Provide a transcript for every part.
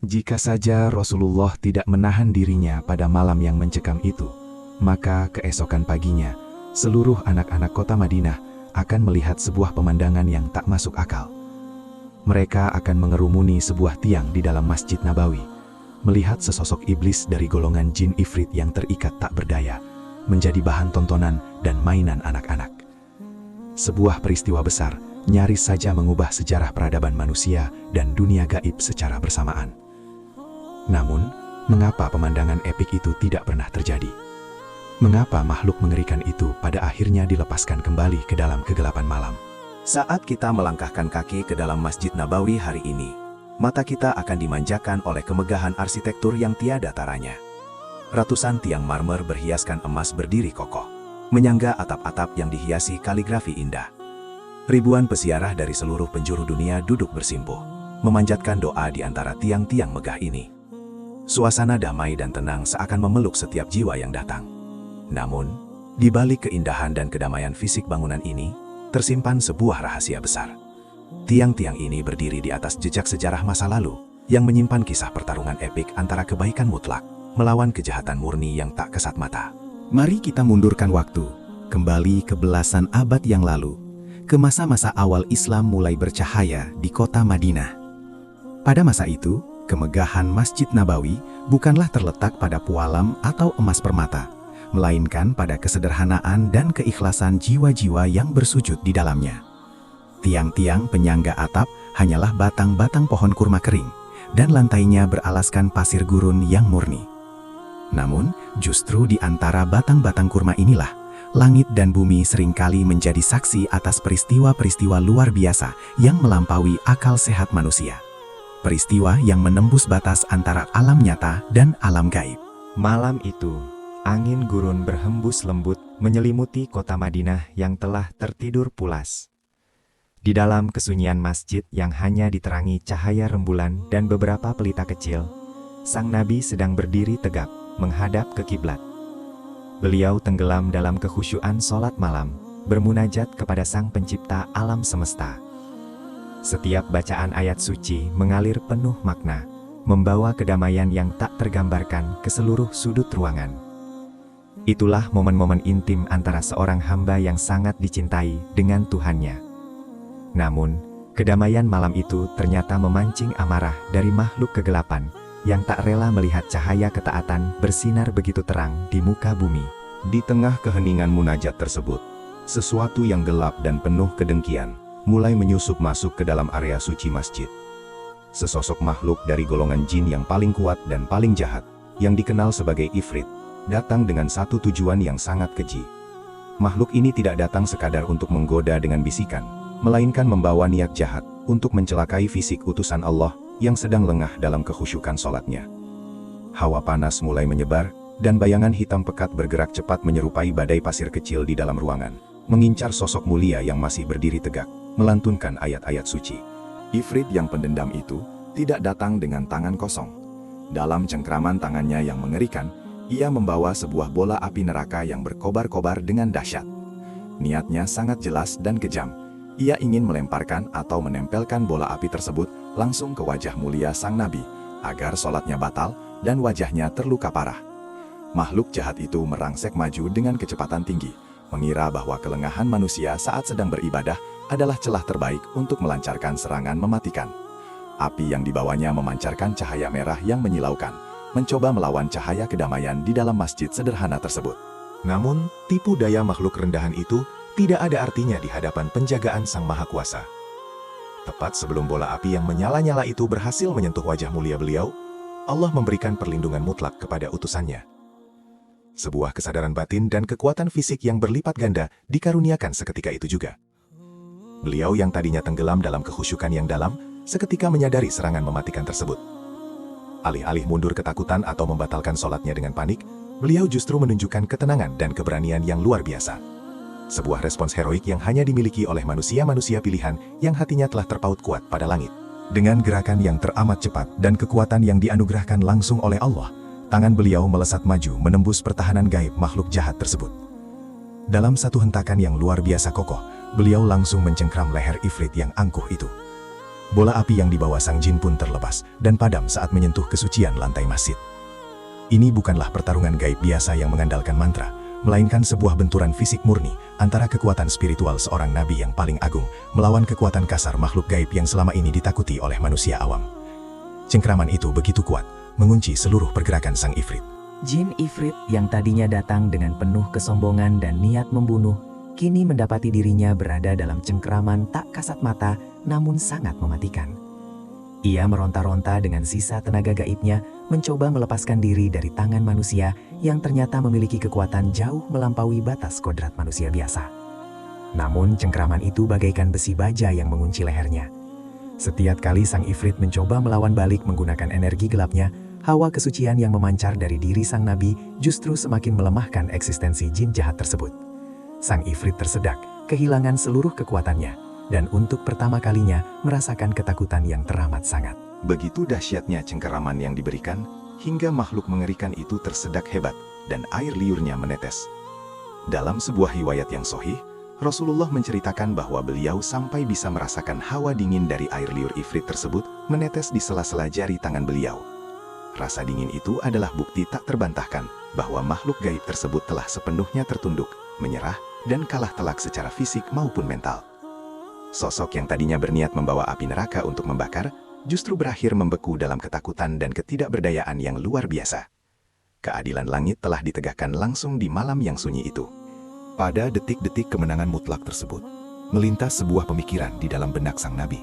Jika saja Rasulullah tidak menahan dirinya pada malam yang mencekam itu, maka keesokan paginya, seluruh anak-anak kota Madinah akan melihat sebuah pemandangan yang tak masuk akal. Mereka akan mengerumuni sebuah tiang di dalam Masjid Nabawi, melihat sesosok iblis dari golongan jin ifrit yang terikat tak berdaya, menjadi bahan tontonan dan mainan anak-anak. Sebuah peristiwa besar nyaris saja mengubah sejarah peradaban manusia dan dunia gaib secara bersamaan. Namun, mengapa pemandangan epik itu tidak pernah terjadi? Mengapa makhluk mengerikan itu pada akhirnya dilepaskan kembali ke dalam kegelapan malam? Saat kita melangkahkan kaki ke dalam Masjid Nabawi hari ini, mata kita akan dimanjakan oleh kemegahan arsitektur yang tiada taranya. Ratusan tiang marmer berhiaskan emas berdiri kokoh, menyangga atap-atap yang dihiasi kaligrafi indah. Ribuan peziarah dari seluruh penjuru dunia duduk bersimpuh, memanjatkan doa di antara tiang-tiang megah ini. Suasana damai dan tenang seakan memeluk setiap jiwa yang datang. Namun, di balik keindahan dan kedamaian fisik bangunan ini, tersimpan sebuah rahasia besar. Tiang-tiang ini berdiri di atas jejak sejarah masa lalu, yang menyimpan kisah pertarungan epik antara kebaikan mutlak melawan kejahatan murni yang tak kesat mata. Mari kita mundurkan waktu, kembali ke belasan abad yang lalu, ke masa-masa awal Islam mulai bercahaya di kota Madinah. Pada masa itu, kemegahan Masjid Nabawi bukanlah terletak pada pualam atau emas permata, melainkan pada kesederhanaan dan keikhlasan jiwa-jiwa yang bersujud di dalamnya. Tiang-tiang penyangga atap hanyalah batang-batang pohon kurma kering, dan lantainya beralaskan pasir gurun yang murni. Namun, justru di antara batang-batang kurma inilah, langit dan bumi seringkali menjadi saksi atas peristiwa-peristiwa luar biasa yang melampaui akal sehat manusia. Peristiwa yang menembus batas antara alam nyata dan alam gaib. Malam itu, angin gurun berhembus lembut menyelimuti kota Madinah yang telah tertidur pulas. Di dalam kesunyian masjid yang hanya diterangi cahaya rembulan dan beberapa pelita kecil, sang Nabi sedang berdiri tegap, menghadap ke kiblat. Beliau tenggelam dalam kekhusyuan sholat malam, bermunajat kepada Sang Pencipta alam semesta. Setiap bacaan ayat suci mengalir penuh makna, membawa kedamaian yang tak tergambarkan ke seluruh sudut ruangan. Itulah momen-momen intim antara seorang hamba yang sangat dicintai dengan Tuhannya. Namun, kedamaian malam itu ternyata memancing amarah dari makhluk kegelapan, yang tak rela melihat cahaya ketaatan bersinar begitu terang di muka bumi. Di tengah keheningan munajat tersebut, sesuatu yang gelap dan penuh kedengkian mulai menyusup masuk ke dalam area suci masjid. Sesosok makhluk dari golongan jin yang paling kuat dan paling jahat, yang dikenal sebagai ifrit, datang dengan satu tujuan yang sangat keji. Makhluk ini tidak datang sekadar untuk menggoda dengan bisikan, melainkan membawa niat jahat untuk mencelakai fisik utusan Allah yang sedang lengah dalam kekhusyukan sholatnya. Hawa panas mulai menyebar, dan bayangan hitam pekat bergerak cepat menyerupai badai pasir kecil di dalam ruangan, mengincar sosok mulia yang masih berdiri tegak, melantunkan ayat-ayat suci. Ifrit yang pendendam itu tidak datang dengan tangan kosong. Dalam cengkraman tangannya yang mengerikan, ia membawa sebuah bola api neraka yang berkobar-kobar dengan dahsyat. Niatnya sangat jelas dan kejam. Ia ingin melemparkan atau menempelkan bola api tersebut langsung ke wajah mulia sang Nabi, agar sholatnya batal dan wajahnya terluka parah. Makhluk jahat itu merangsek maju dengan kecepatan tinggi, mengira bahwa kelengahan manusia saat sedang beribadah adalah celah terbaik untuk melancarkan serangan mematikan. Api yang dibawanya memancarkan cahaya merah yang menyilaukan, mencoba melawan cahaya kedamaian di dalam masjid sederhana tersebut. Namun, tipu daya makhluk rendahan itu tidak ada artinya di hadapan penjagaan Sang Maha Kuasa. Tepat sebelum bola api yang menyala-nyala itu berhasil menyentuh wajah mulia beliau, Allah memberikan perlindungan mutlak kepada utusannya. Sebuah kesadaran batin dan kekuatan fisik yang berlipat ganda dikaruniakan seketika itu juga. Beliau yang tadinya tenggelam dalam kekhusyukan yang dalam, seketika menyadari serangan mematikan tersebut. Alih-alih mundur ketakutan atau membatalkan sholatnya dengan panik, beliau justru menunjukkan ketenangan dan keberanian yang luar biasa. Sebuah respons heroik yang hanya dimiliki oleh manusia-manusia pilihan yang hatinya telah terpaut kuat pada langit. Dengan gerakan yang teramat cepat dan kekuatan yang dianugerahkan langsung oleh Allah, tangan beliau melesat maju menembus pertahanan gaib makhluk jahat tersebut. Dalam satu hentakan yang luar biasa kokoh, beliau langsung mencengkram leher ifrit yang angkuh itu. Bola api yang dibawa sang jin pun terlepas dan padam saat menyentuh kesucian lantai masjid. Ini bukanlah pertarungan gaib biasa yang mengandalkan mantra, melainkan sebuah benturan fisik murni antara kekuatan spiritual seorang nabi yang paling agung melawan kekuatan kasar makhluk gaib yang selama ini ditakuti oleh manusia awam. Cengkraman itu begitu kuat, mengunci seluruh pergerakan sang ifrit. Jin ifrit yang tadinya datang dengan penuh kesombongan dan niat membunuh, kini mendapati dirinya berada dalam cengkraman tak kasat mata namun sangat mematikan. Ia meronta-ronta dengan sisa tenaga gaibnya, mencoba melepaskan diri dari tangan manusia yang ternyata memiliki kekuatan jauh melampaui batas kodrat manusia biasa. Namun cengkraman itu bagaikan besi baja yang mengunci lehernya. Setiap kali sang ifrit mencoba melawan balik menggunakan energi gelapnya, hawa kesucian yang memancar dari diri sang nabi justru semakin melemahkan eksistensi jin jahat tersebut. Sang ifrit tersedak, kehilangan seluruh kekuatannya, dan untuk pertama kalinya merasakan ketakutan yang teramat sangat. Begitu dahsyatnya cengkeraman yang diberikan, hingga makhluk mengerikan itu tersedak hebat dan air liurnya menetes. Dalam sebuah riwayat yang sahih, Rasulullah menceritakan bahwa beliau sampai bisa merasakan hawa dingin dari air liur ifrit tersebut menetes di sela-sela jari tangan beliau. Rasa dingin itu adalah bukti tak terbantahkan bahwa makhluk gaib tersebut telah sepenuhnya tertunduk, menyerah, dan kalah telak secara fisik maupun mental. Sosok yang tadinya berniat membawa api neraka untuk membakar, justru berakhir membeku dalam ketakutan dan ketidakberdayaan yang luar biasa. Keadilan langit telah ditegakkan langsung di malam yang sunyi itu. Pada detik-detik kemenangan mutlak tersebut, melintas sebuah pemikiran di dalam benak sang nabi.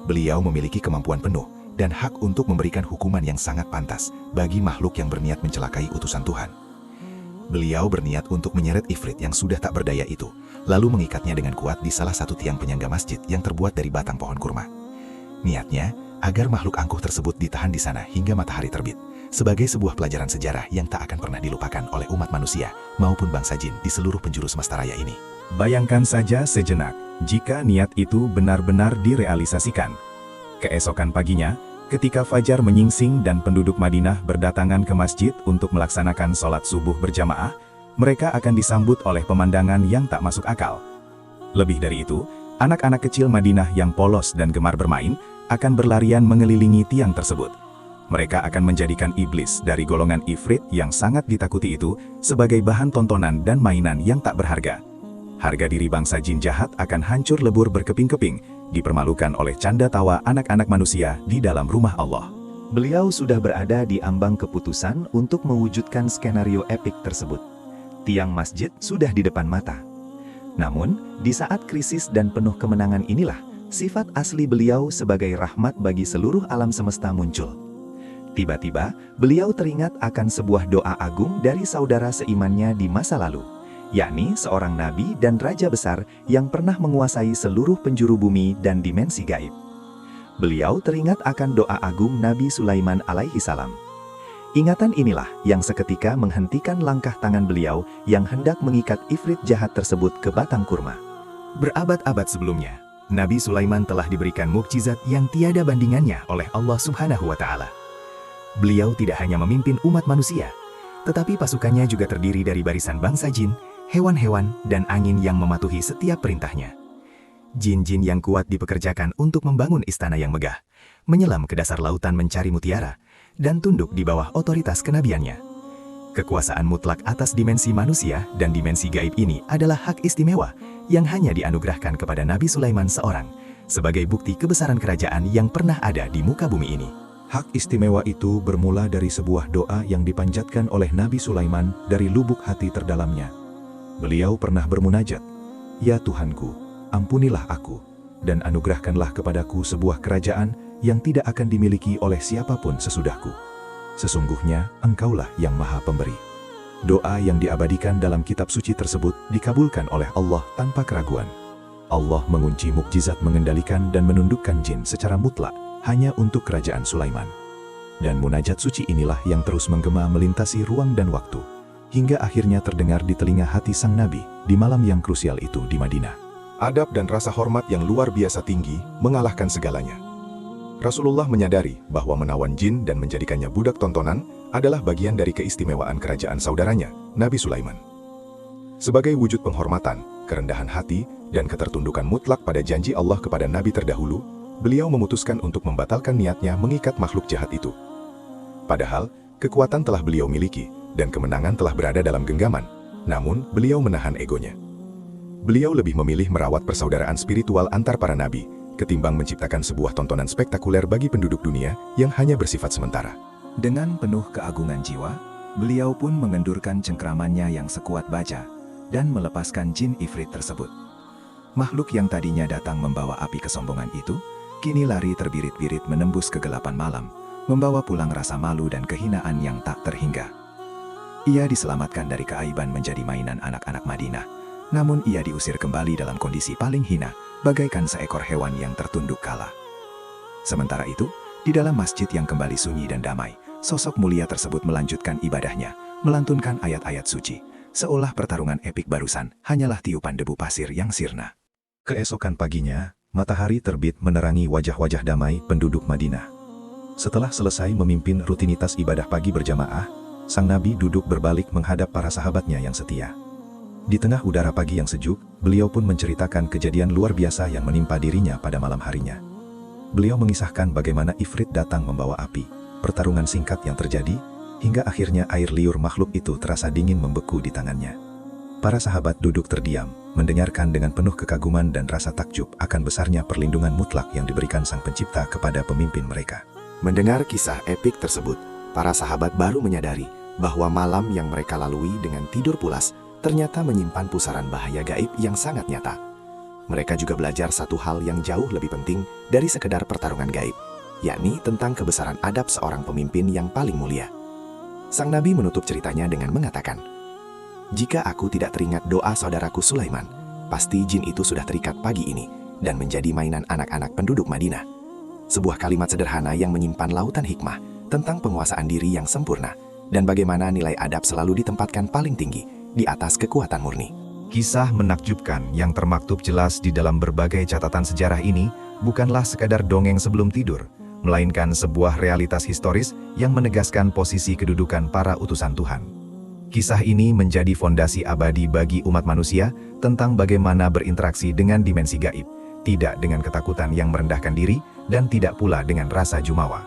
Beliau memiliki kemampuan penuh dan hak untuk memberikan hukuman yang sangat pantas bagi makhluk yang berniat mencelakai utusan Tuhan. Beliau berniat untuk menyeret ifrit yang sudah tak berdaya itu, lalu mengikatnya dengan kuat di salah satu tiang penyangga masjid yang terbuat dari batang pohon kurma. Niatnya agar makhluk angkuh tersebut ditahan di sana hingga matahari terbit, sebagai sebuah pelajaran sejarah yang tak akan pernah dilupakan oleh umat manusia maupun bangsa jin di seluruh penjuru semesta raya ini. Bayangkan saja sejenak, jika niat itu benar-benar direalisasikan. Keesokan paginya, ketika fajar menyingsing dan penduduk Madinah berdatangan ke masjid untuk melaksanakan sholat subuh berjamaah, mereka akan disambut oleh pemandangan yang tak masuk akal. Lebih dari itu, anak-anak kecil Madinah yang polos dan gemar bermain akan berlarian mengelilingi tiang tersebut. Mereka akan menjadikan iblis dari golongan ifrit yang sangat ditakuti itu sebagai bahan tontonan dan mainan yang tak berharga. Harga diri bangsa jin jahat akan hancur lebur berkeping-keping, dipermalukan oleh canda tawa anak-anak manusia di dalam rumah Allah. Beliau sudah berada di ambang keputusan untuk mewujudkan skenario epik tersebut. Tiang masjid sudah di depan mata. Namun, di saat krisis dan penuh kemenangan inilah, sifat asli beliau sebagai rahmat bagi seluruh alam semesta muncul. Tiba-tiba, beliau teringat akan sebuah doa agung dari saudara seimannya di masa lalu, yakni seorang nabi dan raja besar yang pernah menguasai seluruh penjuru bumi dan dimensi gaib. Beliau teringat akan doa agung Nabi Sulaiman alaihi salam. Ingatan inilah yang seketika menghentikan langkah tangan beliau yang hendak mengikat ifrit jahat tersebut ke batang kurma. Berabad-abad sebelumnya, Nabi Sulaiman telah diberikan mukjizat yang tiada bandingannya oleh Allah Subhanahu wa Ta'ala. Beliau tidak hanya memimpin umat manusia, tetapi pasukannya juga terdiri dari barisan bangsa jin, hewan-hewan, dan angin yang mematuhi setiap perintahnya. Jin-jin yang kuat dipekerjakan untuk membangun istana yang megah, menyelam ke dasar lautan mencari mutiara, dan tunduk di bawah otoritas kenabiannya. Kekuasaan mutlak atas dimensi manusia dan dimensi gaib ini adalah hak istimewa yang hanya dianugerahkan kepada Nabi Sulaiman seorang, sebagai bukti kebesaran kerajaan yang pernah ada di muka bumi ini. Hak istimewa itu bermula dari sebuah doa yang dipanjatkan oleh Nabi Sulaiman dari lubuk hati terdalamnya. Beliau pernah bermunajat, "Ya Tuhanku, ampunilah aku, dan anugerahkanlah kepadaku sebuah kerajaan yang tidak akan dimiliki oleh siapapun sesudahku. Sesungguhnya Engkaulah yang Maha Pemberi." Doa yang diabadikan dalam kitab suci tersebut dikabulkan oleh Allah tanpa keraguan. Allah mengunci mukjizat mengendalikan dan menundukkan jin secara mutlak hanya untuk kerajaan Sulaiman. Dan munajat suci inilah yang terus menggema melintasi ruang dan waktu, hingga akhirnya terdengar di telinga hati sang nabi di malam yang krusial itu di Madinah. Adab dan rasa hormat yang luar biasa tinggi mengalahkan segalanya. Rasulullah menyadari bahwa menawan jin dan menjadikannya budak tontonan adalah bagian dari keistimewaan kerajaan saudaranya, Nabi Sulaiman. Sebagai wujud penghormatan, kerendahan hati, dan ketertundukan mutlak pada janji Allah kepada nabi terdahulu, beliau memutuskan untuk membatalkan niatnya mengikat makhluk jahat itu. Padahal, kekuatan telah beliau miliki, dan kemenangan telah berada dalam genggaman. Namun, beliau menahan egonya. Beliau lebih memilih merawat persaudaraan spiritual antar para nabi, ketimbang menciptakan sebuah tontonan spektakuler bagi penduduk dunia yang hanya bersifat sementara. Dengan penuh keagungan jiwa, beliau pun mengendurkan cengkramannya yang sekuat baja dan melepaskan jin ifrit tersebut. Makhluk yang tadinya datang membawa api kesombongan itu, kini lari terbirit-birit menembus kegelapan malam, membawa pulang rasa malu dan kehinaan yang tak terhingga. Ia diselamatkan dari keaiban menjadi mainan anak-anak Madinah, namun ia diusir kembali dalam kondisi paling hina, bagaikan seekor hewan yang tertunduk kalah. Sementara itu, di dalam masjid yang kembali sunyi dan damai, sosok mulia tersebut melanjutkan ibadahnya, melantunkan ayat-ayat suci, seolah pertarungan epik barusan hanyalah tiupan debu pasir yang sirna. Keesokan paginya, matahari terbit menerangi wajah-wajah damai penduduk Madinah. Setelah selesai memimpin rutinitas ibadah pagi berjamaah, sang Nabi duduk berbalik menghadap para sahabatnya yang setia. Di tengah udara pagi yang sejuk, beliau pun menceritakan kejadian luar biasa yang menimpa dirinya pada malam harinya. Beliau mengisahkan bagaimana Ifrit datang membawa api, pertarungan singkat yang terjadi, hingga akhirnya air liur makhluk itu terasa dingin membeku di tangannya. Para sahabat duduk terdiam, mendengarkan dengan penuh kekaguman dan rasa takjub akan besarnya perlindungan mutlak yang diberikan Sang Pencipta kepada pemimpin mereka. Mendengar kisah epik tersebut, para sahabat baru menyadari bahwa malam yang mereka lalui dengan tidur pulas ternyata menyimpan pusaran bahaya gaib yang sangat nyata. Mereka juga belajar satu hal yang jauh lebih penting dari sekedar pertarungan gaib, yakni tentang kebesaran adab seorang pemimpin yang paling mulia. Sang Nabi menutup ceritanya dengan mengatakan, "Jika aku tidak teringat doa saudaraku Sulaiman, pasti jin itu sudah terikat pagi ini dan menjadi mainan anak-anak penduduk Madinah." Sebuah kalimat sederhana yang menyimpan lautan hikmah tentang penguasaan diri yang sempurna dan bagaimana nilai adab selalu ditempatkan paling tinggi di atas kekuatan murni. Kisah menakjubkan yang termaktub jelas di dalam berbagai catatan sejarah ini bukanlah sekadar dongeng sebelum tidur, melainkan sebuah realitas historis yang menegaskan posisi kedudukan para utusan Tuhan. Kisah ini menjadi fondasi abadi bagi umat manusia tentang bagaimana berinteraksi dengan dimensi gaib, tidak dengan ketakutan yang merendahkan diri dan tidak pula dengan rasa jumawa.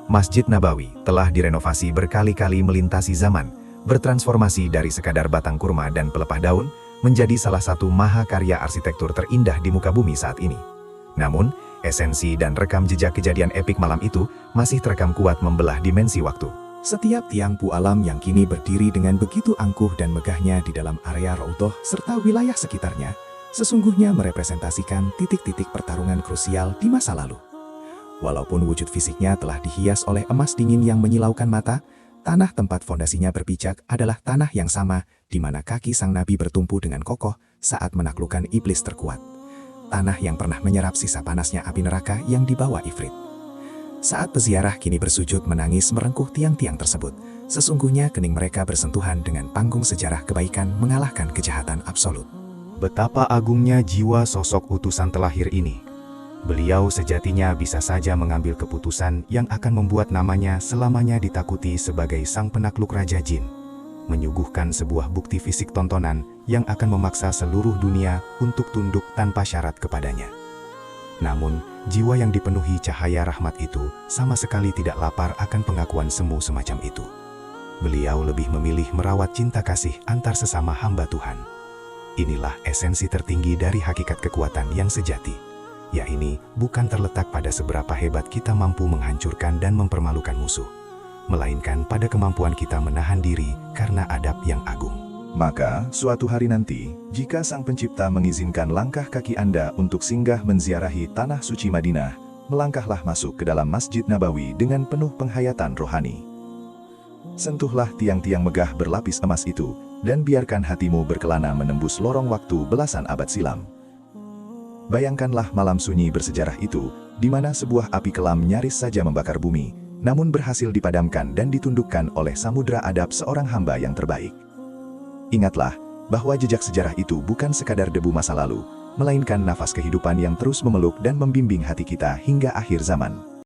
Masjid Nabawi telah direnovasi berkali-kali melintasi zaman, bertransformasi dari sekadar batang kurma dan pelepah daun menjadi salah satu mahakarya arsitektur terindah di muka bumi saat ini. Namun, esensi dan rekam jejak kejadian epik malam itu masih terekam kuat membelah dimensi waktu. Setiap tiang pu alam yang kini berdiri dengan begitu angkuh dan megahnya di dalam area Raudhah serta wilayah sekitarnya, sesungguhnya merepresentasikan titik-titik pertarungan krusial di masa lalu. Walaupun wujud fisiknya telah dihias oleh emas dingin yang menyilaukan mata, tanah tempat fondasinya berpijak adalah tanah yang sama di mana kaki sang Nabi bertumpu dengan kokoh saat menaklukkan iblis terkuat. Tanah yang pernah menyerap sisa panasnya api neraka yang dibawa Ifrit. Saat peziarah kini bersujud menangis merengkuh tiang-tiang tersebut, sesungguhnya kening mereka bersentuhan dengan panggung sejarah kebaikan mengalahkan kejahatan absolut. Betapa agungnya jiwa sosok utusan terlahir ini. Beliau sejatinya bisa saja mengambil keputusan yang akan membuat namanya selamanya ditakuti sebagai sang penakluk Raja Jin, menyuguhkan sebuah bukti fisik tontonan yang akan memaksa seluruh dunia untuk tunduk tanpa syarat kepadanya. Namun, jiwa yang dipenuhi cahaya rahmat itu sama sekali tidak lapar akan pengakuan semu semacam itu. Beliau lebih memilih merawat cinta kasih antar sesama hamba Tuhan. Inilah esensi tertinggi dari hakikat kekuatan yang sejati. Yakni bukan terletak pada seberapa hebat kita mampu menghancurkan dan mempermalukan musuh, melainkan pada kemampuan kita menahan diri karena adab yang agung. Maka, suatu hari nanti, jika Sang Pencipta mengizinkan langkah kaki Anda untuk singgah menziarahi Tanah Suci Madinah, melangkahlah masuk ke dalam Masjid Nabawi dengan penuh penghayatan rohani. Sentuhlah tiang-tiang megah berlapis emas itu, dan biarkan hatimu berkelana menembus lorong waktu belasan abad silam. Bayangkanlah malam sunyi bersejarah itu, di mana sebuah api kelam nyaris saja membakar bumi, namun berhasil dipadamkan dan ditundukkan oleh samudra adab seorang hamba yang terbaik. Ingatlah bahwa jejak sejarah itu bukan sekadar debu masa lalu, melainkan nafas kehidupan yang terus memeluk dan membimbing hati kita hingga akhir zaman.